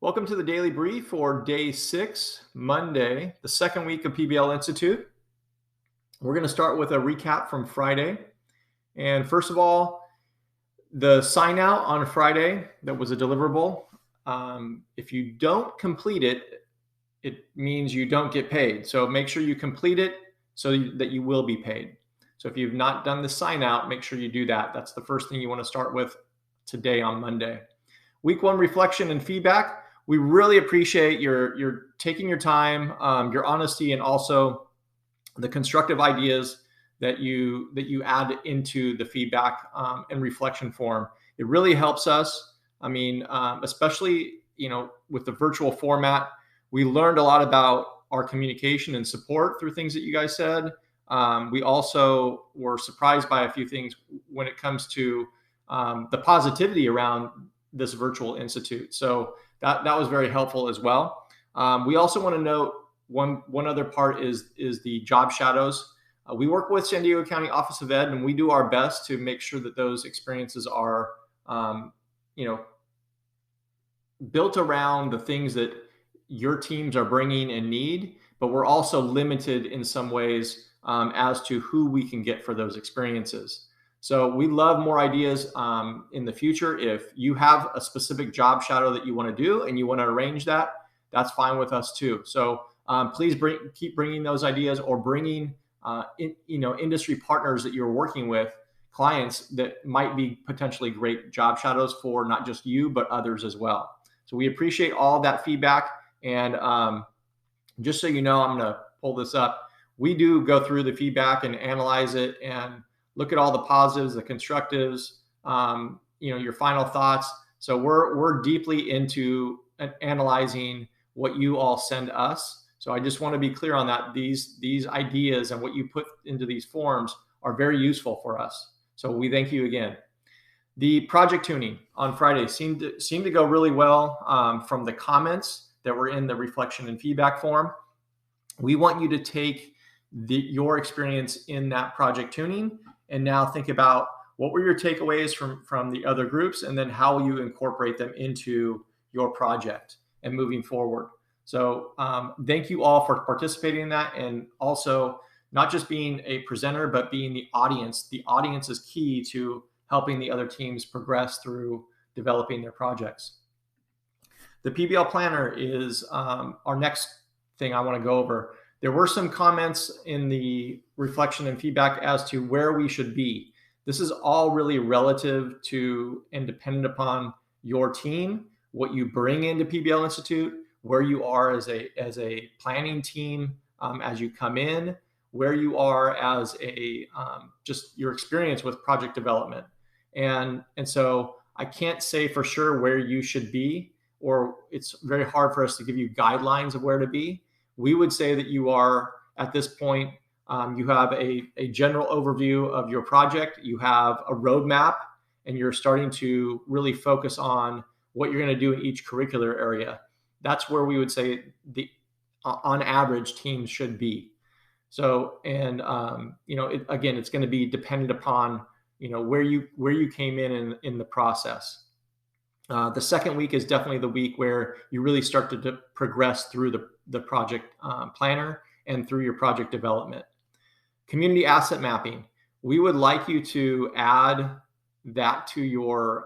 Welcome to the Daily Brief for day 6, Monday, the second week of PBL Institute. We're going to start with a recap from Friday. And first of all, the sign out on Friday, that was a deliverable. If you don't complete it, it means you don't get paid. So make sure you complete it so that you will be paid. So if you've not done the sign out, make sure you do that. That's the first thing you want to start with today on Monday. Week 1 reflection and feedback. We really appreciate your taking your time, your honesty, and also the constructive ideas that you add into the feedback and reflection form. It really helps us. I mean, especially with the virtual format, we learned a lot about our communication and support through things that you guys said. We also were surprised by a few things when it comes to the positivity around this virtual institute. So that was very helpful as well. We also want to note one other part is the job shadows. We work with San Diego County Office of Ed, and we do our best to make sure that those experiences are, built around the things that your teams are bringing and need. But we're also limited in some ways as to who we can get for those experiences. So we love more ideas in the future. If you have a specific job shadow that you want to do and you want to arrange that, that's fine with us too. So please keep bringing those ideas, or bringing industry partners that you're working with, clients that might be potentially great job shadows for not just you, but others as well. So we appreciate all that feedback. And just so you know, I'm going to pull this up. We do go through the feedback and analyze it and look at all the positives, the constructives, your final thoughts. So we're deeply into analyzing what you all send us. So I just want to be clear on that. These ideas and what you put into these forms are very useful for us. So we thank you again. The project tuning on Friday seemed to go really well from the comments that were in the reflection and feedback form. We want you to take your experience in that project tuning and now think about what were your takeaways from the other groups, and then how you incorporate them into your project and moving forward. So thank you all for participating in that, and also not just being a presenter, but being the audience. The audience is key to helping the other teams progress through developing their projects. The PBL planner is our next thing I want to go over. There were some comments in the reflection and feedback as to where we should be. This is all really relative to and dependent upon your team, what you bring into PBL Institute, where you are as a planning team as you come in, where you are as just your experience with project development. And so I can't say for sure where you should be, or it's very hard for us to give you guidelines of where to be. We would say that you are, at this point, you have a general overview of your project, you have a roadmap, and you're starting to really focus on what you're going to do in each curricular area. That's where we would say on average teams should be. So, and again, it's going to be dependent upon where you came in the process. The second week is definitely the week where you really start to progress through the project planner and through your project development. Community asset mapping. We would like you to add that to your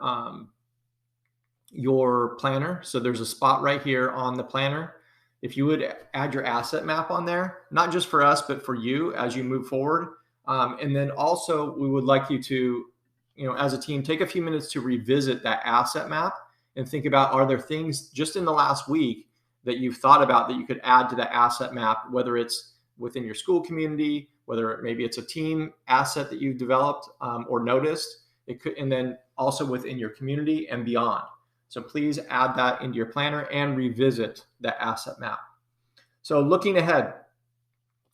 planner. So there's a spot right here on the planner. If you would add your asset map on there, not just for us, but for you as you move forward. And then also we would like you to, as a team, take a few minutes to revisit that asset map and think about, are there things just in the last week that you've thought about that you could add to that asset map, whether it's within your school community, whether maybe it's a team asset that you've developed or noticed, it could, and then also within your community and beyond. So please add that into your planner and revisit that asset map. So looking ahead,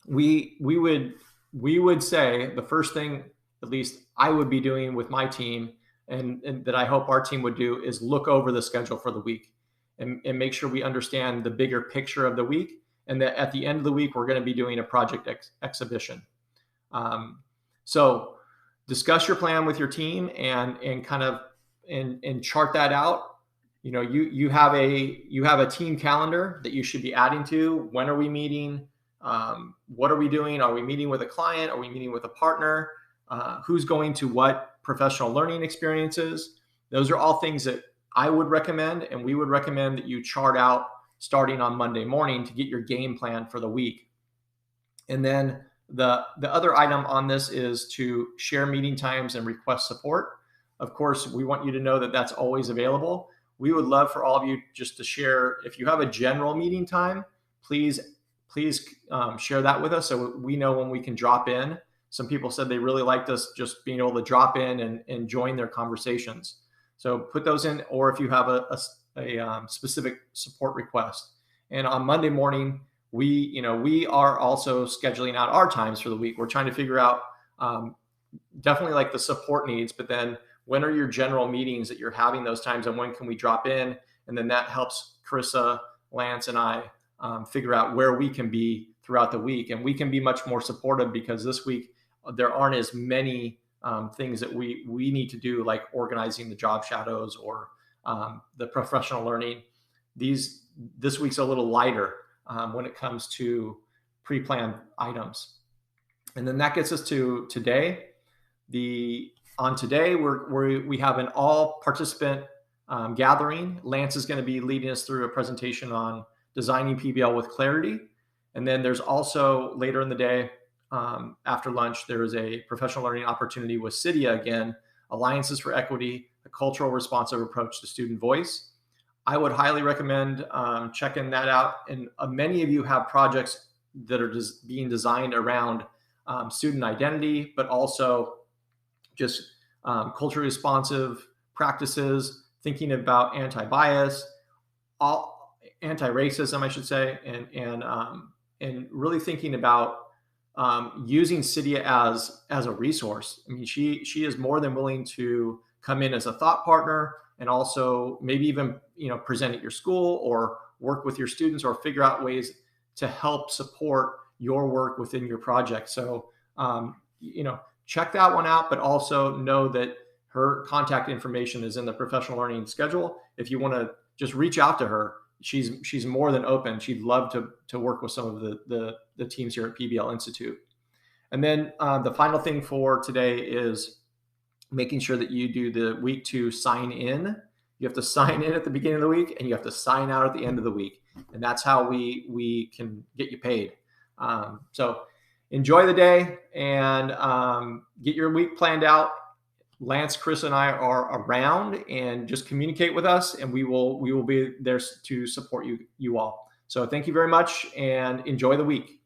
we would say the first thing, at least I would be doing with my team, and that I hope our team would do, is look over the schedule for the week and make sure we understand the bigger picture of the week, and that at the end of the week, we're going to be doing a project exhibition. So discuss your plan with your team and chart that out. You have a team calendar that you should be adding to. When are we meeting? What are we doing? Are we meeting with a client? Are we meeting with a partner? Who's going to what professional learning experiences? Those are all things that I would recommend, and we would recommend that you chart out starting on Monday morning to get your game plan for the week. And then the other item on this is to share meeting times and request support. Of course, we want you to know that that's always available. We would love for all of you just to share, if you have a general meeting time, please share that with us so we know when we can drop in. Some people said they really liked us just being able to drop in and join their conversations. So put those in, or if you have a specific support request. And on Monday morning, we are also scheduling out our times for the week. We're trying to figure out definitely like the support needs, but then when are your general meetings that you're having those times, and when can we drop in? And then that helps Carissa, Lance, and I figure out where we can be throughout the week. And we can be much more supportive because this week there aren't as many things that we need to do, like organizing the job shadows or the professional learning. This week's a little lighter when it comes to pre-planned items. And then that gets us to today. On today, we have an all participant gathering. Lance is going to be leading us through a presentation on designing PBL with clarity. And then there's also later in the day, after lunch, there is a professional learning opportunity with CIDIA again, Alliances for Equity, a cultural responsive approach to student voice. I would highly recommend checking that out. And many of you have projects that are being designed around student identity, but also just culturally responsive practices, thinking about anti-bias, anti-racism, I should say, and really thinking about using CIDIA as a resource. I mean, she is more than willing to come in as a thought partner, and also maybe even present at your school or work with your students or figure out ways to help support your work within your project. So check that one out, but also know that her contact information is in the professional learning schedule. If you want to just reach out to her, she's more than open. She'd love to work with some of the teams here at PBL Institute. And then the final thing for today is making sure that you do the week 2 sign in. You have to sign in at the beginning of the week, and you have to sign out at the end of the week. And that's how we can get you paid. So enjoy the day and get your week planned out. Lance, Chris, and I are around, and just communicate with us, and we will be there to support you all. So thank you very much, and enjoy the week.